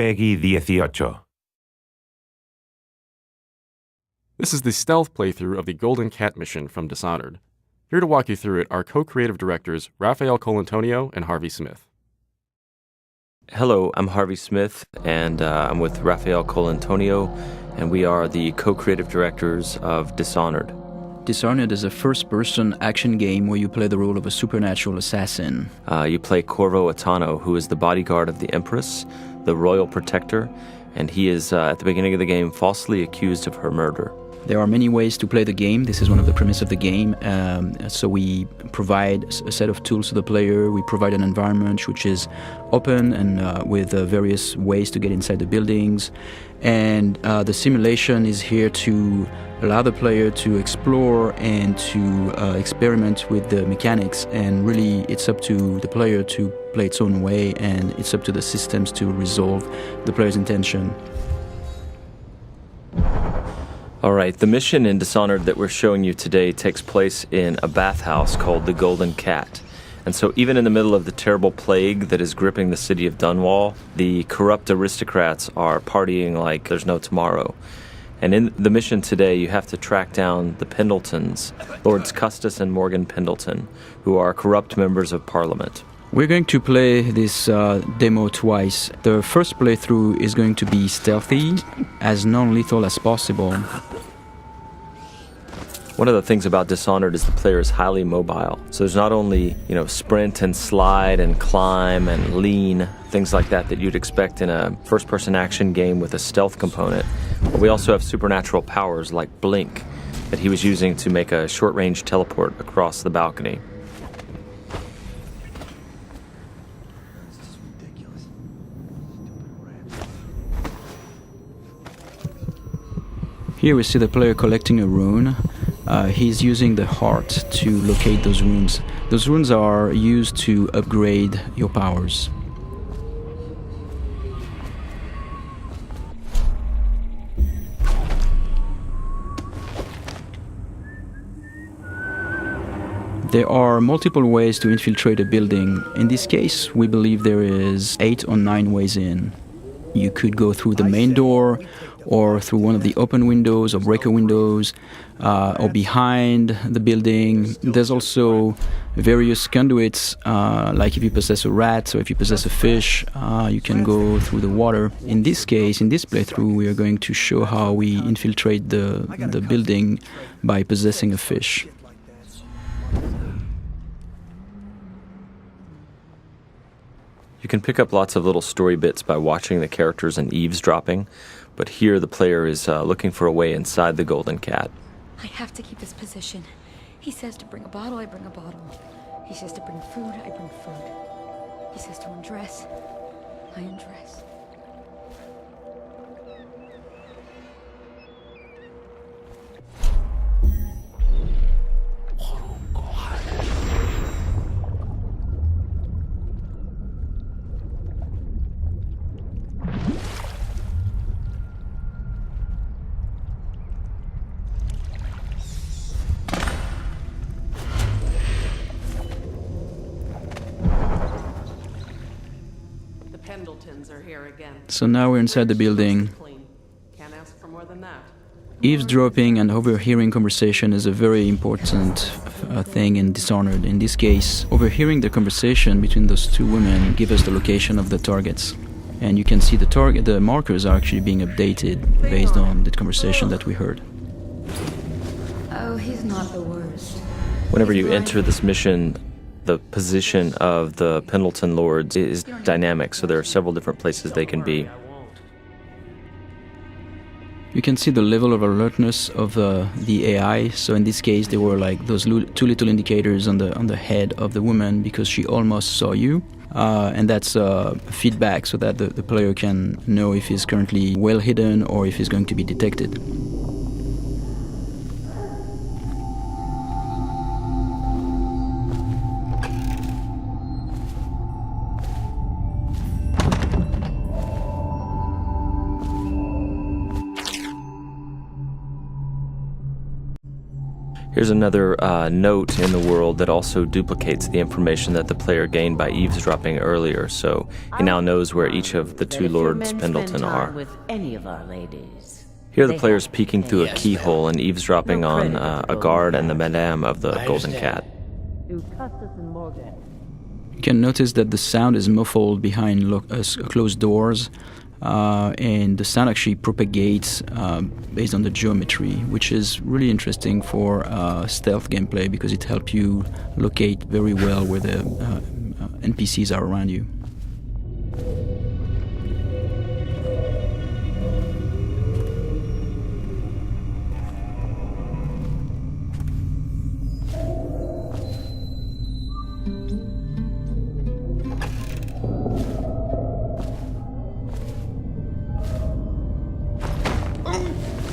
Peggy 18. This is the stealth playthrough of the Golden Cat mission from Dishonored. Here to walk you through it are co-creative directors Raphael Colantonio and Harvey Smith. Hello, I'm Harvey Smith, and I'm with Raphael Colantonio, and we are the co-creative directors of Dishonored. Dishonored is a first-person action game where you play the role of a supernatural assassin. You play Corvo Atano, who is the bodyguard of the Empress, the royal protector, and he is, at the beginning of the game, falsely accused of her murder. There are many ways to play the game. This is one of the premises of the game. So we provide a set of tools to the player. We provide an environment which is open and with various ways to get inside the buildings. And the simulation is here to allow the player to explore and to experiment with the mechanics. And really, it's up to the player to play its own way, and it's up to the systems to resolve the player's intention. All right, the mission in Dishonored that we're showing you today takes place in a bathhouse called the Golden Cat. And so even in the middle of the terrible plague that is gripping the city of Dunwall, the corrupt aristocrats are partying like there's no tomorrow. And in the mission today, you have to track down the Pendletons, Lords Custis and Morgan Pendleton, who are corrupt members of Parliament. We're going to play this demo twice. The first playthrough is going to be stealthy, as non-lethal as possible. One of the things about Dishonored is the player is highly mobile. So there's not only, sprint and slide and climb and lean, things like that you'd expect in a first-person action game with a stealth component. But we also have supernatural powers like Blink that he was using to make a short-range teleport across the balcony. Here we see the player collecting a rune. He's using the heart to locate those runes. Those runes are used to upgrade your powers. There are multiple ways to infiltrate a building. In this case, we believe there is 8 or 9 ways in. You could go through the main door, or through one of the open windows or breaker windows, or behind the building. There's also various conduits, like if you possess a rat or if you possess a fish, you can go through the water. In this case, in this playthrough, we are going to show how we infiltrate the building by possessing a fish. You can pick up lots of little story bits by watching the characters and eavesdropping, but here the player is looking for a way inside the Golden Cat. I have to keep this position. He says to bring a bottle, I bring a bottle. He says to bring food, I bring food. He says to undress, I undress. So now we're inside the building. Eavesdropping and overhearing conversation is a very important thing in Dishonored. In this case, overhearing the conversation between those two women gives us the location of the targets. And you can see the markers are actually being updated based on the conversation that we heard. Oh, he's not the worst. Whenever you enter this mission, the position of the Pendleton Lords is dynamic, so there are several different places they can be. You can see the level of alertness of the AI. So in this case, there were like those two little indicators on the head of the woman because she almost saw you. And that's feedback so that the player can know if he's currently well hidden or if he's going to be detected. Here's another note in the world that also duplicates the information that the player gained by eavesdropping earlier, so he now knows where each of the two Lords Pendleton are. With any of our ladies. Here the player's peeking through a keyhole and eavesdropping on a guard and the madame of the Golden Cat. You can notice that the sound is muffled behind closed doors, and the sound actually propagates based on the geometry, which is really interesting for stealth gameplay because it helps you locate very well where the NPCs are around you.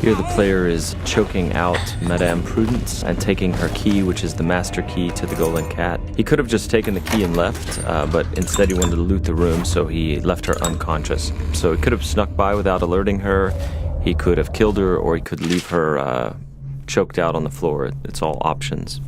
Here the player is choking out Madame Prudence and taking her key, which is the master key to the Golden Cat. He could have just taken the key and left, but instead he wanted to loot the room, so he left her unconscious. So he could have snuck by without alerting her, he could have killed her, or he could leave her choked out on the floor. It's all options.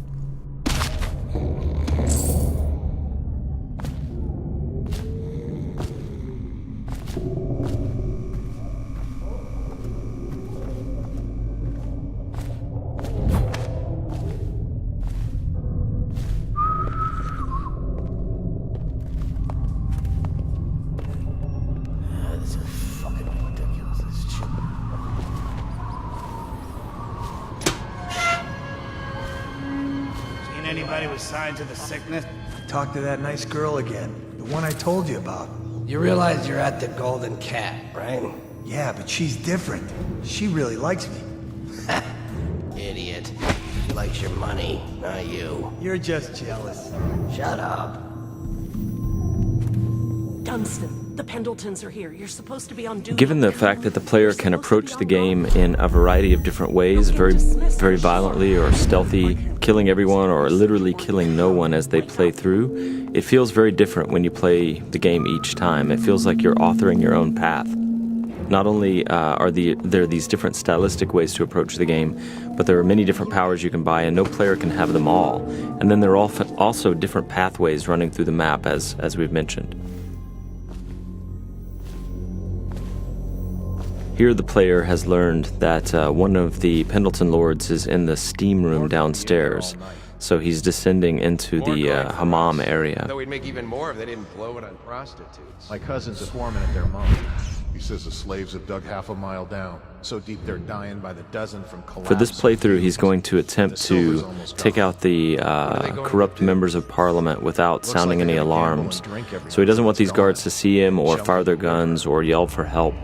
Anybody with signs of the sickness? Talk to that nice girl again. The one I told you about. You realize you're at the Golden Cat, right? Yeah, but she's different. She really likes me. Idiot. She likes your money, not you. You're just jealous. Shut up. Dunstan, the Pendletons are here. You're supposed to be on duty. Given the fact that the player can approach the game in a variety of different ways, very violently or stealthy, killing everyone or literally killing no one as they play through, it feels very different when you play the game each time. It feels like you're authoring your own path. Not only are there these different stylistic ways to approach the game, but there are many different powers you can buy, and no player can have them all. And then there are also different pathways running through the map, as we've mentioned. Here the player has learned that one of the Pendleton Lords is in the steam room downstairs, so he's descending into the hammam area. Though we'd make even more if they didn't blow it on prostitutes. My cousin's a foreman at their mine. He says the slaves have dug half a mile down, so deep they're dying by the dozen from collapse. For this playthrough, he's going to attempt to take out the corrupt members of Parliament without sounding any alarms. So he doesn't want these guards to see him or fire their guns or yell for help.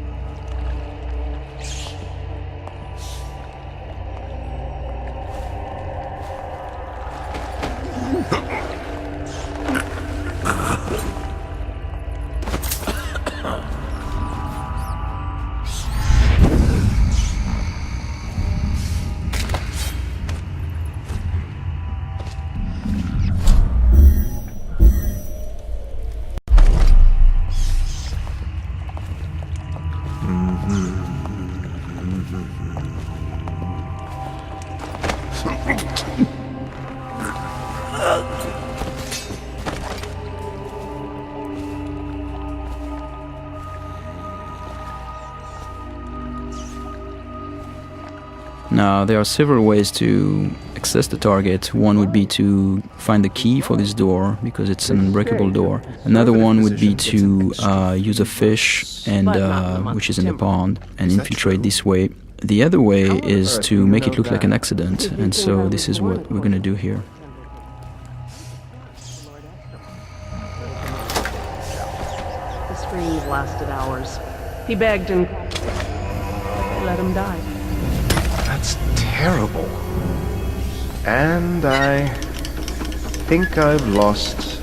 Now, there are several ways to access the target. One would be to find the key for this door, because it's an unbreakable door. Another one would be to use a fish, and which is in the pond, and infiltrate this way. The other way is to make it look like an accident, and so this is what we're going to do here. The screams lasted hours. He begged and let him die. That's terrible. And I think I've lost...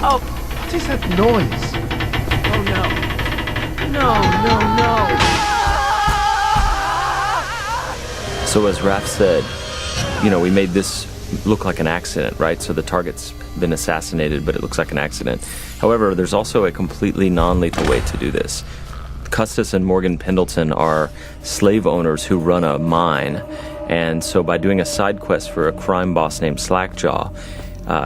Oh, What is that noise? oh no. No. So as Raph said, we made this look like an accident, right? So the target's been assassinated, but it looks like an accident. However, there's also a completely non-lethal way to do this. Custis and Morgan Pendleton are slave owners who run a mine, And so by doing a side quest for a crime boss named Slackjaw,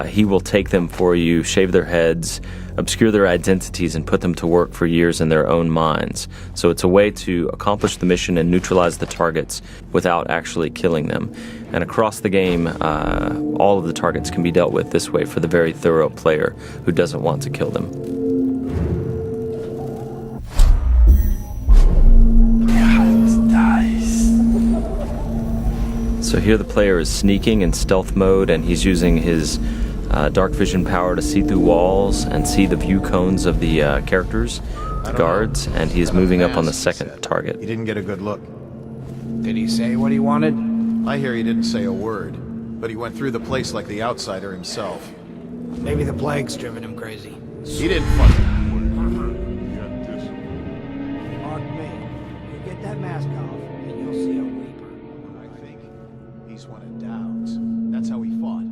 he will take them for you, shave their heads, obscure their identities, and put them to work for years in their own minds. So it's a way to accomplish the mission and neutralize the targets without actually killing them. And across the game, all of the targets can be dealt with this way for the very thorough player who doesn't want to kill them. So here the player is sneaking in stealth mode, and he's using his dark vision power to see through walls and see the view cones of the characters, the guards, and he is moving up on the second target. He didn't get a good look. Did he say what he wanted? I hear he didn't say a word, but he went through the place like the outsider himself. Maybe the plague's driven him crazy. He didn't fucking... Mark me. You get that mask off, and you'll see a weeper. I think he's one of Dowd's. That's how he fought.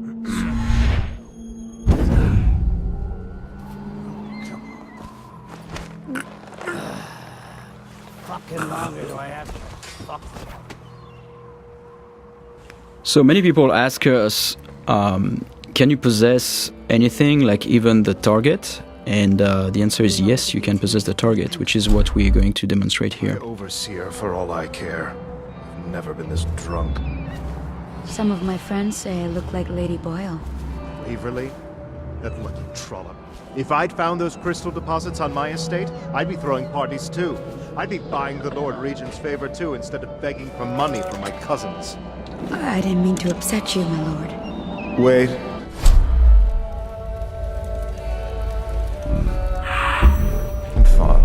Fucking longer do I have to fuck? So many people ask us, can you possess anything, like even the target? And the answer is yes, you can possess the target, which is what we're going to demonstrate here. Overseer, for all I care. I've never been this drunk. Some of my friends say I look like Lady Boyle. Waverly? That lucky trollop. If I'd found those crystal deposits on my estate, I'd be throwing parties too. I'd be buying the Lord Regent's favor too, instead of begging for money from my cousins. I didn't mean to upset you, my lord. Wait. I thought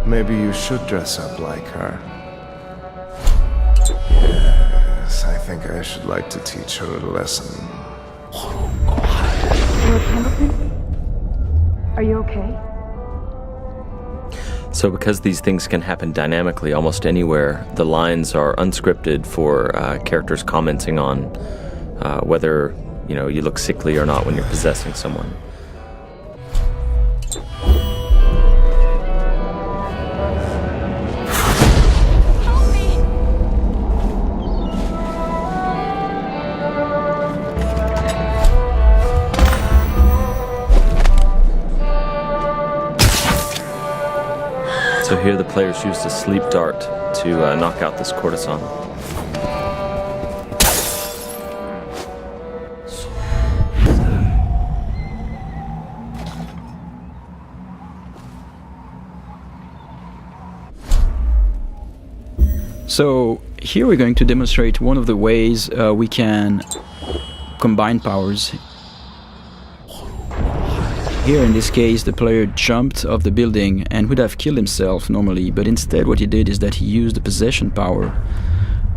maybe you should dress up like her. Yes, I think I should like to teach her a lesson. Lord Pendleton? Are you okay? So because these things can happen dynamically almost anywhere, the lines are unscripted for characters commenting on whether, you know, you look sickly or not when you're possessing someone. So here the players used a sleep dart to knock out this courtesan. So here we're going to demonstrate one of the ways we can combine powers. Here in this case the player jumped off the building and would have killed himself normally, but instead what he did is that he used the possession power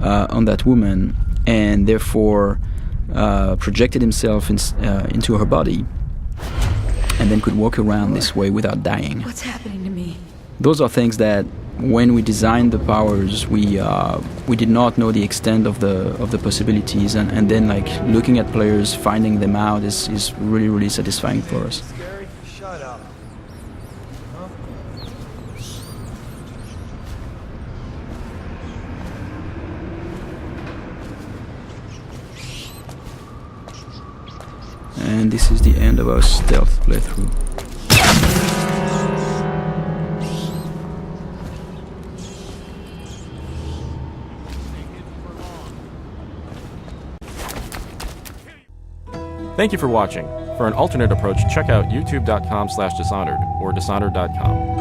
on that woman and therefore projected himself into her body and then could walk around this way without dying. What's happening to me? Those are things that when we designed the powers we did not know the extent of the possibilities, and then like looking at players finding them out is really, really satisfying for us. Shut up. Huh? And this is the end of our stealth playthrough. Thank you for watching. For an alternate approach, check out youtube.com/Dishonored or Dishonored.com.